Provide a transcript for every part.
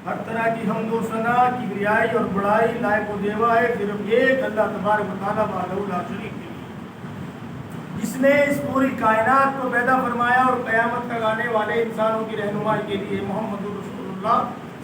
ہر طرح کی حمد و ثنا کبریائی اور بڑائی لائق و دیوا ہے صرف ایک اللہ تبارک و تعالیٰ وحدہ لا شریک کے لیے، جس نے اس پوری کائنات کو پیدا فرمایا اور قیامت تک آنے والے انسانوں کی رہنمائی کے لیے محمد رسول اللہ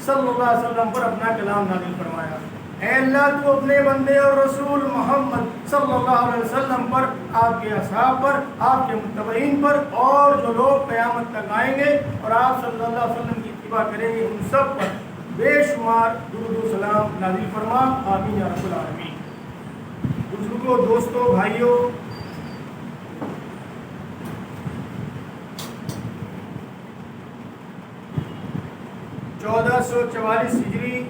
صلی اللہ علیہ وسلم پر اپنا کلام نازل فرمایا۔ اے اللہ تو اپنے بندے اور رسول محمد صلی اللہ علیہ وسلم پر، آپ کے اصحاب پر، آپ کے متبعین پر اور جو لوگ قیامت تک آئیں گے اور آپ صلی اللہ علیہ وسلم کی اتباع کریں گے ان سب پر بے شمار درود و سلام نازل فرما، آمین یا رب العالمین۔ بزرگوں، دوستوں، بھائیوں، چودہ سو 44 ہجری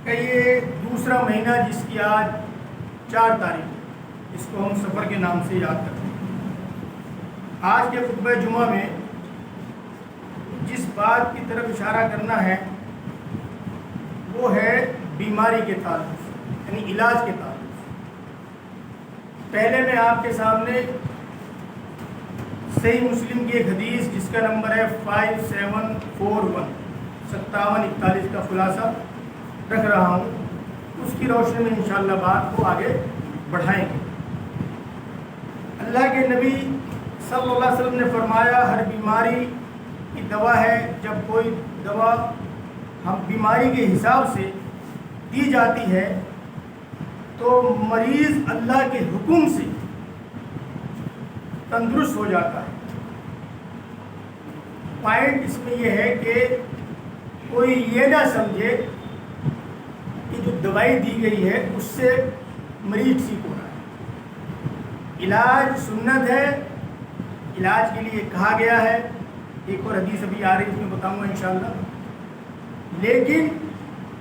کا یہ دوسرا مہینہ جس کی آج 4 تاریخ، اس کو ہم سفر کے نام سے یاد کرتے ہیں۔ آج کے خطبہ جمعہ میں جس بات کی طرف اشارہ کرنا ہے وہ ہے بیماری کے تعلق سے، یعنی علاج کے تعلق سے۔ پہلے میں آپ کے سامنے صحیح مسلم کی ایک حدیث جس کا نمبر ہے 5741 5741 کا خلاصہ رکھ رہا ہوں، اس کی روشنی میں انشاءاللہ بات کو آگے بڑھائیں گے۔ اللہ کے نبی صلی اللہ علیہ وسلم نے فرمایا ہر بیماری کی دوا ہے، جب کوئی دوا ہم بیماری کے حساب سے دی جاتی ہے تو مریض اللہ کے حکم سے تندرست ہو جاتا ہے۔ پوائنٹ اس میں یہ ہے کہ کوئی یہ نہ سمجھے کہ جو دوائی دی گئی ہے اس سے مریض ٹھیک ہو رہا ہے۔ علاج سنت ہے، علاج کے لیے کہا گیا ہے، ایک اور حدیث ابھی آ رہی ہے اس میں بتاؤں گا انشاءاللہ، لیکن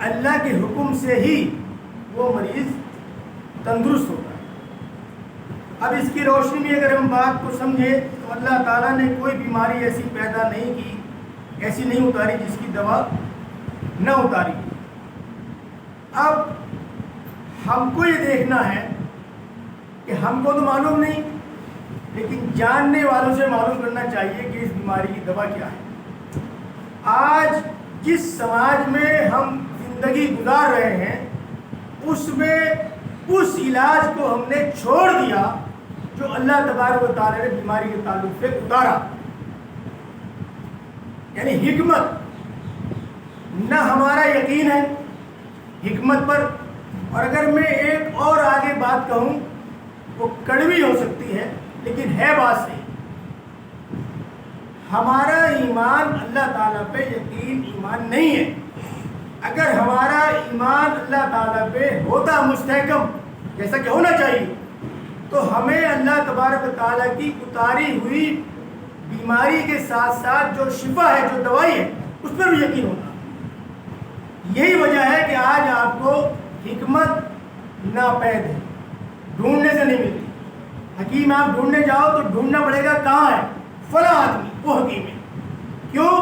اللہ کے حکم سے ہی وہ مریض تندرست ہوتا ہے۔ اب اس کی روشنی میں اگر ہم بات کو سمجھیں تو اللہ تعالیٰ نے کوئی بیماری ایسی پیدا نہیں کی، ایسی نہیں اتاری جس کی دوا نہ اتاری۔ اب ہم کو یہ دیکھنا ہے کہ ہم کو تو معلوم نہیں، لیکن جاننے والوں سے معلوم کرنا چاہیے کہ اس بیماری کی دوا کیا ہے۔ آج جس سماج میں ہم زندگی گزار رہے ہیں اس میں اس علاج کو ہم نے چھوڑ دیا جو اللہ تبارک و تعالیٰ نے بیماری کے تعلق سے اتارا، یعنی حکمت۔ نہ ہمارا یقین ہے حکمت پر، اور اگر میں ایک اور آگے بات کہوں وہ کڑوی ہو سکتی ہے لیکن ہے بات صحیح، ہمارا ایمان اللہ تعالیٰ پہ یقین ایمان نہیں ہے۔ اگر ہمارا ایمان اللہ تعالیٰ پہ ہوتا مستحکم جیسا کہ ہونا چاہیے تو ہمیں اللہ تبارک و تعالیٰ کی اتاری ہوئی بیماری کے ساتھ ساتھ جو شفا ہے، جو دوائی ہے، اس پر بھی یقین ہوتا۔ یہی وجہ ہے کہ آج آپ کو حکمت ناپید ہے، ڈھونڈنے سے نہیں ملتی۔ حکیم آپ ڈھونڈنے جاؤ تو ڈھونڈنا پڑے گا کہاں ہے، فلاں آدمی وہ حکیم ہے۔ کیوں؟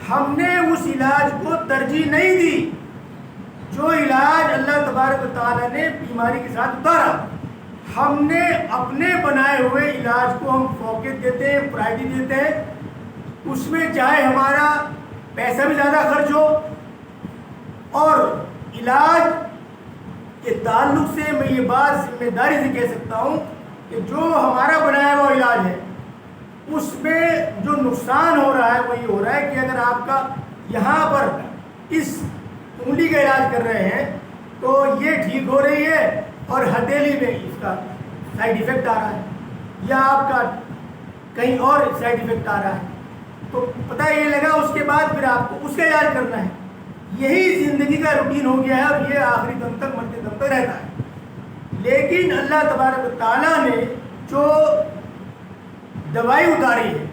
ہم نے اس علاج کو ترجیح نہیں دی جو علاج اللہ تبارک و تعالیٰ نے بیماری کے ساتھ اتارا۔ ہم نے اپنے بنائے ہوئے علاج کو ہم فوقیت دیتے ہیں، پرائرٹی دیتے ہیں، اس میں چاہے ہمارا پیسہ بھی زیادہ خرچ ہو، اور علاج کے تعلق سے میں یہ بات ذمہ داری سے کہہ سکتا ہوں کہ جو ہمارا بنایا ہوا علاج ہے اس میں جو نقصان ہو رہا ہے وہ یہ ہو رہا ہے کہ اگر آپ کا یہاں پر اس انگلی کا علاج کر رہے ہیں تو یہ ٹھیک ہو رہی ہے اور ہتھیلی میں اس کا سائیڈ ایفیکٹ آ رہا ہے، یا آپ کا کہیں اور سائیڈ ایفیکٹ آ رہا ہے، تو پتہ یہ لگا اس کے بعد پھر آپ کو اس کا علاج کرنا ہے۔ یہی زندگی کا روٹین ہو گیا ہے اور یہ آخری دم تک، مرتے دم تک رہتا ہے۔ لیکن اللہ تبارک و تعالیٰ نے جو دوائی اتاری ہے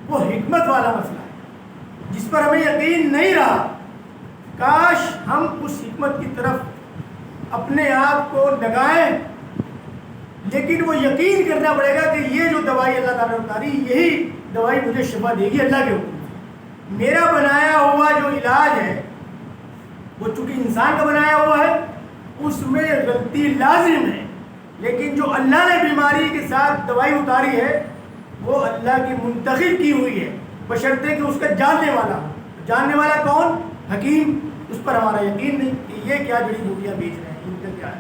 وہ حکمت والا مسئلہ ہے جس پر ہمیں یقین نہیں رہا۔ کاش ہم اس حکمت کی طرف اپنے آپ کو لگائیں، لیکن وہ یقین کرنا پڑے گا کہ یہ جو دوائی اللہ تعالیٰ نے اتاری یہی دوائی مجھے شفا دے گی اللہ کے حکم سے۔ میرا بنایا ہوا جو علاج ہے وہ چونکہ انسان کا بنایا ہوا ہے اس میں غلطی لازم ہے، لیکن جو اللہ نے بیماری کے ساتھ دوائی اتاری ہے وہ اللہ کی منتخب کی ہوئی ہے، بشرطے کہ اس کا جاننے والا ہو۔ جاننے والا کون؟ حکیم. اس پر ہمارا یقین نہیں کہ یہ کیا جڑی بوٹیاں بیچ رہے ہیں، ان کا کیا ہے.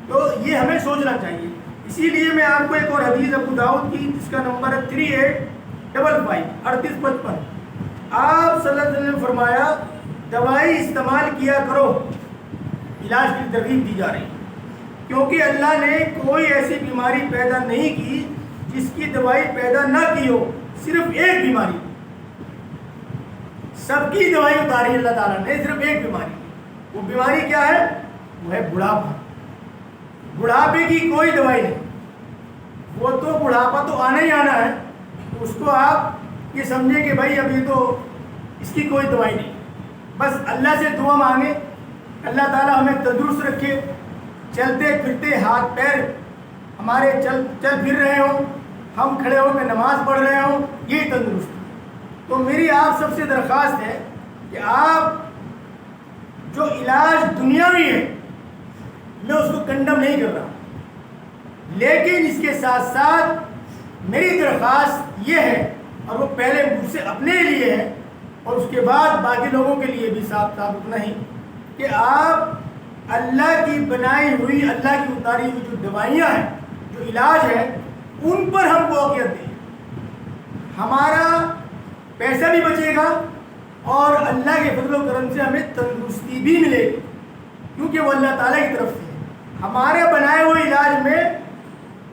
تو یہ ہمیں سوچنا چاہیے. اسی لیے میں آپ کو ایک اور حدیث ابو داؤد کی جس کا نمبر ہے 3855 3855. آپ صلی اللہ علیہ وسلم نے فرمایا دوائی استعمال کیا کرو. علاج کی ترغیب دی جا رہی ہے کیونکہ اللہ نے کوئی ایسی بیماری پیدا نہیں کی جس کی دوائی پیدا نہ کی ہو. صرف ایک بیماری، سب کی دوائی اتاری اللہ تعالیٰ نے، صرف ایک بیماری. وہ بیماری کیا ہے؟ وہ ہے بڑھاپا. بڑھاپے کی کوئی دوائی نہیں. وہ تو بڑھاپا تو آنا ہی آنا ہے. اس کو آپ یہ سمجھیں کہ بھائی اب یہ تو اس کی کوئی دوائی نہیں. بس اللہ سے دعا مانگیں اللہ تعالیٰ ہمیں تندرست رکھے، چلتے پھرتے ہاتھ پیر ہمارے چل پھر رہے ہوں، ہم کھڑے ہو کے نماز پڑھ رہے ہوں، یہی تندرست. تو میری آپ سب سے درخواست ہے کہ آپ جو علاج دنیاوی ہے میں اس کو کنڈم نہیں کر رہا، لیکن اس کے ساتھ ساتھ میری درخواست یہ ہے، اور وہ پہلے مجھ سے اپنے لیے ہے اور اس کے بعد باقی لوگوں کے لیے بھی صاف اتنا ہی، کہ آپ اللہ کی بنائی ہوئی، اللہ کی اتاری ہوئی جو دوائیاں ہیں، جو علاج ہے، ان پر ہم فوقیت دیں. ہمارا پیسہ بھی بچے گا اور اللہ کے فضل و کرم سے ہمیں تندرستی بھی ملے گی کیونکہ وہ اللہ تعالیٰ کی طرف سے ہے. ہمارے بنائے ہوئے علاج میں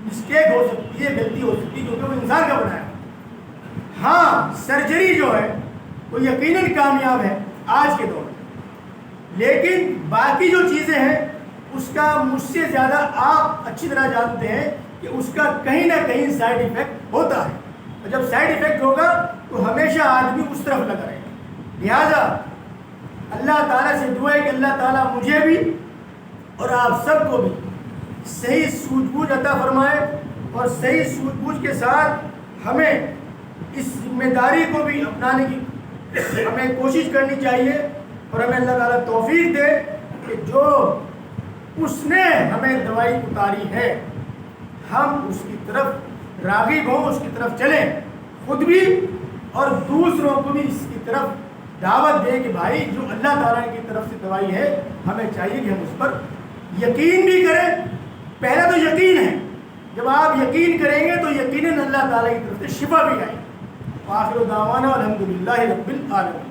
مسٹیک ہو سکتی ہے، غلطی ہو سکتی ہے کیونکہ وہ انسان کا بنایا. ہاں سرجری جو ہے وہ یقیناً کامیاب ہے آج کے دور میں، لیکن باقی جو چیزیں ہیں اس کا مجھ سے زیادہ آپ اچھی طرح جانتے ہیں کہ اس کا کہیں نہ کہیں سائیڈ ایفیکٹ ہوتا ہے، اور جب سائیڈ ایفیکٹ ہوگا تو ہمیشہ آدمی اس طرف لگا رہے گا. لہٰذا اللہ تعالیٰ سے دعا ہے کہ اللہ تعالیٰ مجھے بھی اور آپ سب کو بھی صحیح سوجھ بوجھ عطا فرمائے، اور صحیح سوجھ بوجھ کے ساتھ ہمیں اس ذمہ داری کو بھی اپنانے کی ہمیں کوشش کرنی چاہیے، اور ہمیں اللہ تعالیٰ توفیق دے کہ جو اس نے ہمیں دوائی اتاری ہے ہم اس کی طرف راغب ہوں، اس کی طرف چلیں، خود بھی اور دوسروں کو بھی اس کی طرف دعوت دیں کہ بھائی جو اللہ تعالیٰ کی طرف سے دوائی ہے ہمیں چاہیے کہ ہم اس پر یقین بھی کریں. پہلا تو یقین ہے، جب آپ یقین کریں گے تو یقیناً اللہ تعالیٰ کی طرف سے شفا بھی آئے. آخر دعوانا الحمدللہ رب العالمین.